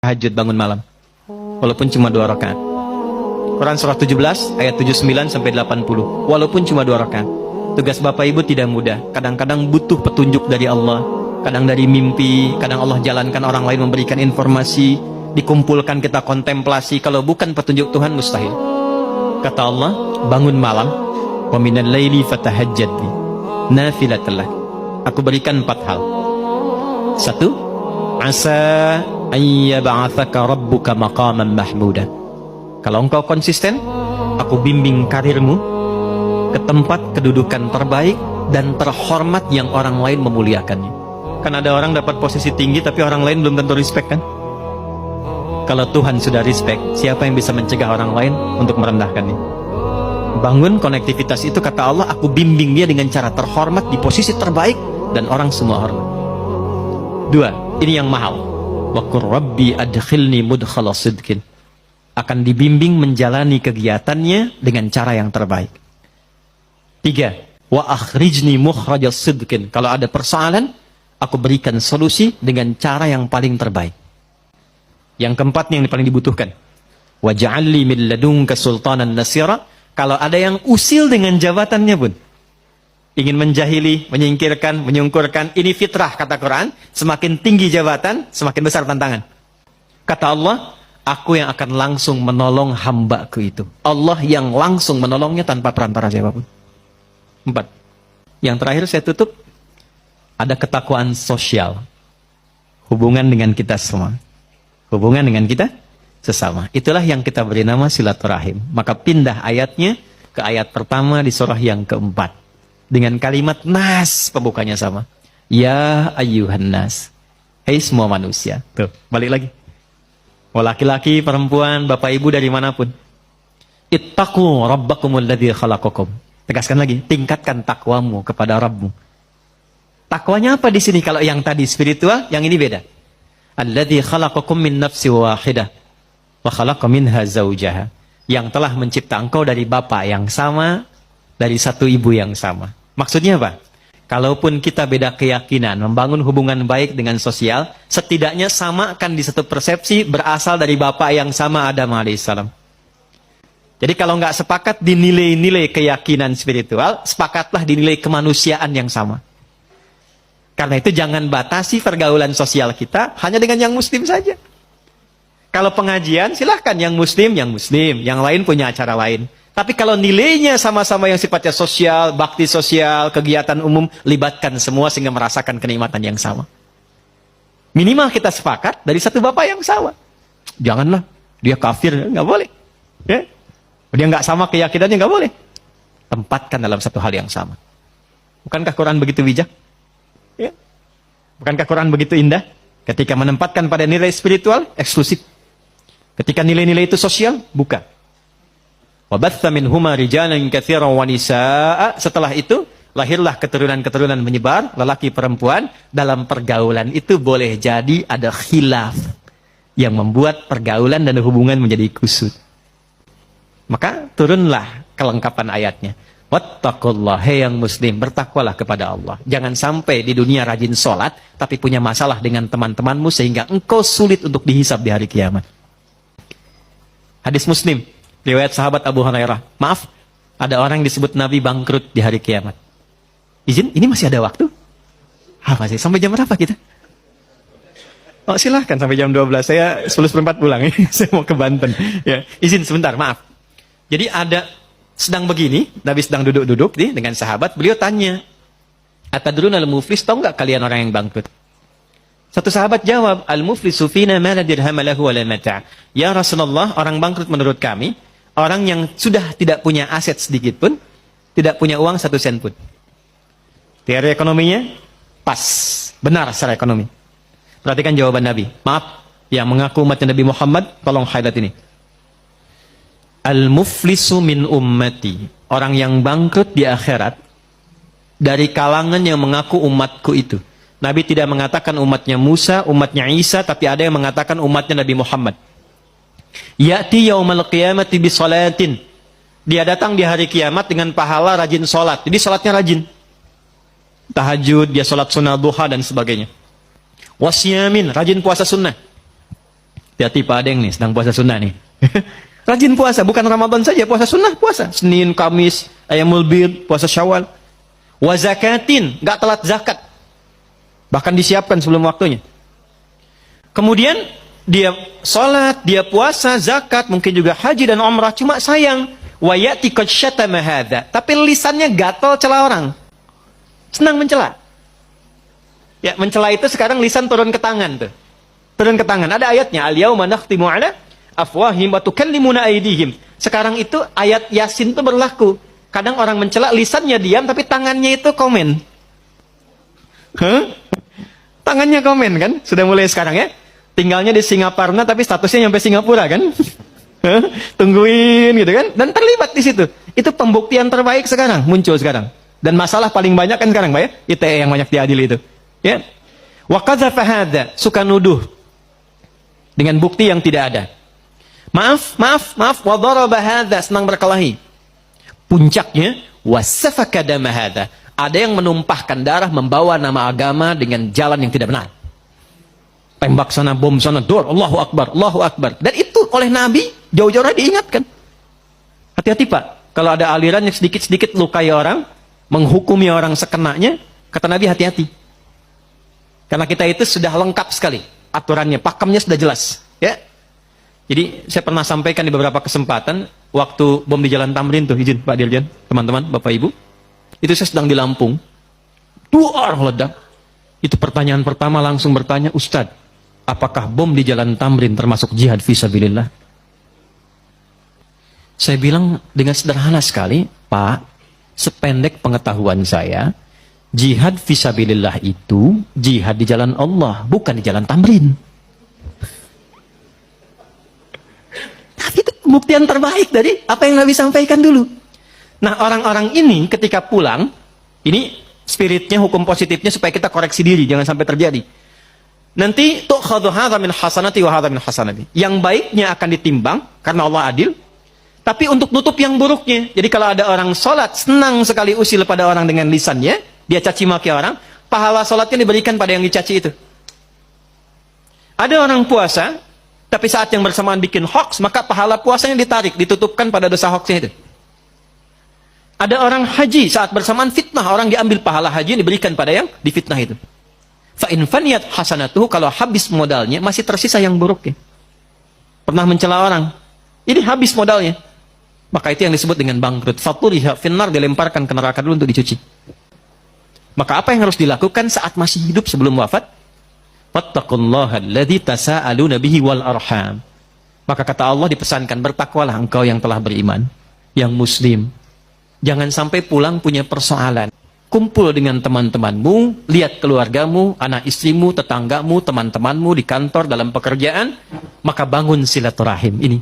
tahajud bangun malam, walaupun cuma 2 rakaat. Quran surah 17 ayat 79 sampai 80. Walaupun cuma 2 rakaat. Tugas Bapak Ibu tidak mudah. Kadang-kadang butuh petunjuk dari Allah, kadang dari mimpi, kadang Allah jalankan orang lain memberikan informasi, dikumpulkan kita kontemplasi. Kalau bukan petunjuk Tuhan mustahil. Kata Allah, bangun malam, wa minal laili fatahajjad bi nafilatan lak. Aku berikan 4 hal. 1, asa ayyab'atsaka rabbuka maqaman mahmuda. Kalau engkau konsisten, aku bimbing karirmu ke tempat kedudukan terbaik dan terhormat yang orang lain memuliakannya. Kan ada orang dapat posisi tinggi tapi orang lain belum tentu respect kan? Kalau Tuhan sudah respect, siapa yang bisa mencegah orang lain untuk merendahkannya? Bangun konektivitas itu, kata Allah, aku bimbing dia dengan cara terhormat di posisi terbaik dan orang semua hormat. 2, ini yang mahal. Wa qur rabbi adkhilni mudkhala sidqin. Akan dibimbing menjalani kegiatannya dengan cara yang terbaik. 3, wa akhrijni mukhrajas sidqin. Kalau ada persoalan, aku berikan solusi dengan cara yang paling terbaik. Yang keempat yang paling dibutuhkan. Wa ja'alli min ladunka sultanan nasira. Kalau ada yang usil dengan jabatannya pun, ingin menjahili, menyingkirkan, menyungkurkan, ini fitrah kata Quran. Semakin tinggi jabatan, semakin besar tantangan. Kata Allah, aku yang akan langsung menolong hambaku itu. Allah yang langsung menolongnya tanpa perantara siapapun. 4. Yang terakhir saya tutup, ada ketakwaan sosial. Hubungan dengan kita semua. Hubungan dengan kita sesama. Itulah yang kita beri nama silaturahim. Maka pindah ayatnya ke ayat pertama di surah yang keempat. Dengan kalimat nas, pembukanya sama. Ya ayyuhan nas. Hei semua manusia. Tuh, balik lagi. Mau laki-laki, perempuan, bapak ibu dari manapun. Ittaqu rabbakumul ladzi khalaqakum. Tegaskan lagi, tingkatkan takwamu kepada Rabbmu. Takwanya apa di sini? Kalau yang tadi spiritual, yang ini beda. Alladzi khalaqakum min nafsin wahidah wa khalaqa minha zaujaha. Yang telah mencipta engkau dari bapak yang sama, dari satu ibu yang sama. Maksudnya apa? Kalaupun kita beda keyakinan, membangun hubungan baik dengan sosial, setidaknya samakan di satu persepsi berasal dari bapak yang sama, Adam alaihissalam. Jadi kalau nggak sepakat di nilai-nilai keyakinan spiritual, sepakatlah di nilai kemanusiaan yang sama. Karena itu jangan batasi pergaulan sosial kita hanya dengan yang muslim saja. Kalau pengajian silahkan yang muslim, yang lain punya acara lain. Tapi kalau nilainya sama-sama yang sifatnya sosial, bakti sosial, kegiatan umum, libatkan semua sehingga merasakan kenikmatan yang sama. Minimal kita sepakat dari satu bapak yang sama. Janganlah, dia kafir, nggak boleh. Ya? Dia nggak sama keyakinannya, nggak boleh. Tempatkan dalam satu hal yang sama. Bukankah Quran begitu bijak? Ya? Bukankah Quran begitu indah? Ketika menempatkan pada nilai spiritual, eksklusif. Ketika nilai-nilai itu sosial, buka. Wabatha minhuma rijalan katsiran wa nisaa. Setelah itu lahirlah keturunan-keturunan menyebar, lelaki perempuan. Dalam pergaulan itu boleh jadi ada khilaf yang membuat pergaulan dan hubungan menjadi kusut. Maka turunlah kelengkapan ayatnya. Wattaqullah, hei yang muslim, bertakwalah kepada Allah. Jangan sampai di dunia rajin sholat tapi punya masalah dengan teman-temanmu sehingga engkau sulit untuk dihisab di hari kiamat. Hadis Muslim, riwayat sahabat Abu Hurairah. Maaf, ada orang yang disebut Nabi bangkrut di hari kiamat. Izin, ini masih ada waktu? Masih. Sampai jam berapa kita? Oh, silahkan sampai jam 12. Saya 10:04 pulang. Saya mau ke Banten. Ya, izin sebentar, maaf. Jadi ada sedang begini, Nabi sedang duduk-duduk nih dengan sahabat. Beliau tanya, atadruna al-muflis, tahu nggak kalian orang yang bangkrut? Satu sahabat jawab, al-muflisu fina ma la dirham lahu wa la mata'. Ya Rasulullah, orang bangkrut menurut kami, orang yang sudah tidak punya aset sedikit pun, tidak punya uang 1 sen pun. Teori ekonominya pas, benar secara ekonomi. Perhatikan jawaban Nabi. Maaf, yang mengaku umatnya Nabi Muhammad, tolong highlight ini. Al-muflisu min ummati. Orang yang bangkrut di akhirat dari kalangan yang mengaku umatku itu. Nabi tidak mengatakan umatnya Musa, umatnya Isa, tapi ada yang mengatakan umatnya Nabi Muhammad. Ya'ti yaumal qiyamati bi salatin. Dia datang di hari kiamat dengan pahala rajin salat. Jadi salatnya rajin. Tahajud, dia salat sunnah duha dan sebagainya. Wasyamin, rajin puasa sunnah. Hati-hati Pak Adeng nih, sedang puasa sunnah nih. Rajin puasa, bukan Ramadan saja, puasa sunnah puasa. Senin, Kamis, Ayyamul Bid, puasa Syawal. Wa zakatin, nggak telat zakat. Bahkan disiapkan sebelum waktunya. Kemudian dia sholat, dia puasa, zakat, mungkin juga haji dan umrah. Cuma sayang, wa ya'ti qad syatama hadza. Tapi lisannya gatal cela orang. Senang mencela. Ya, mencela itu sekarang lisan turun ke tangan tuh. Turun ke tangan. Ada ayatnya, al-yauma nakhtimu ala afwahim wa tukallimuna aydihim. Sekarang itu ayat Yasin itu berlaku. Kadang orang mencela lisannya diam tapi tangannya itu komen. Hah? Tangannya komen kan? Sudah mulai sekarang ya. Tinggalnya di Singaparna tapi statusnya nyampe Singapura kan? Hah? Tungguin gitu kan? Dan terlibat di situ. Itu pembuktian terbaik sekarang, muncul sekarang. Dan masalah paling banyak kan sekarang, Pak ya? ITE yang banyak diadili itu. Ya. Wa qadzafa hadza, suka nuduh dengan bukti yang tidak ada. Maaf, wa daraba hadza, senang berkelahi. Puncaknya wasafaka dama hadza. Ada yang menumpahkan darah, membawa nama agama dengan jalan yang tidak benar. Tembak sana, bom sana, dor, Allahu Akbar, Allahu Akbar. Dan itu oleh Nabi jauh-jauh diingatkan. Hati-hati Pak, kalau ada aliran yang sedikit-sedikit lukai orang, menghukumi orang sekenanya, kata Nabi hati-hati. Karena kita itu sudah lengkap sekali aturannya, pakemnya sudah jelas, ya. Jadi saya pernah sampaikan di beberapa kesempatan waktu bom di Jalan Tamrin tuh, izin Pak Dirjen, teman-teman, Bapak Ibu. Itu saya sedang di Lampung. 2 orang meledak. Itu pertanyaan pertama langsung bertanya, Ustadz, apakah bom di Jalan Tamrin termasuk jihad fisabilillah? Saya bilang dengan sederhana sekali, Pak, sependek pengetahuan saya, jihad fisabilillah itu jihad di jalan Allah, bukan di Jalan Tamrin. Tapi itu pembuktian terbaik dari apa yang Nabi sampaikan dulu. Nah, orang-orang ini ketika pulang, ini spiritnya, hukum positifnya supaya kita koreksi diri, jangan sampai terjadi. Nanti tu'khadhu hadza min hasanati wa hadza min hasanati. Yang baiknya akan ditimbang karena Allah adil, tapi untuk nutup yang buruknya. Jadi kalau ada orang sholat, senang sekali usil pada orang dengan lisannya, dia caci maki orang, pahala sholatnya diberikan pada yang dicaci itu. Ada orang puasa, tapi saat yang bersamaan bikin hoax, maka pahala puasanya ditarik, ditutupkan pada dosa hoaxnya itu. Ada orang haji, saat bersamaan fitnah, orang diambil pahala haji diberikan pada yang difitnah itu. Fa'in faniyat hasanatuhu, kalau habis modalnya, masih tersisa yang buruk ya. Pernah mencela orang, ini habis modalnya. Maka itu yang disebut dengan bangkrut. Faturiha finnar, dilemparkan ke neraka dulu untuk dicuci. Maka apa yang harus dilakukan saat masih hidup sebelum wafat? Wattaqullaha alladzi tasaaluna bihi wal arham. Maka kata Allah dipesankan, bertakwalah engkau yang telah beriman, yang muslim. Jangan sampai pulang punya persoalan. Kumpul dengan teman-temanmu, lihat keluargamu, anak istrimu, tetanggamu, teman-temanmu di kantor, dalam pekerjaan, maka bangun silaturahim ini.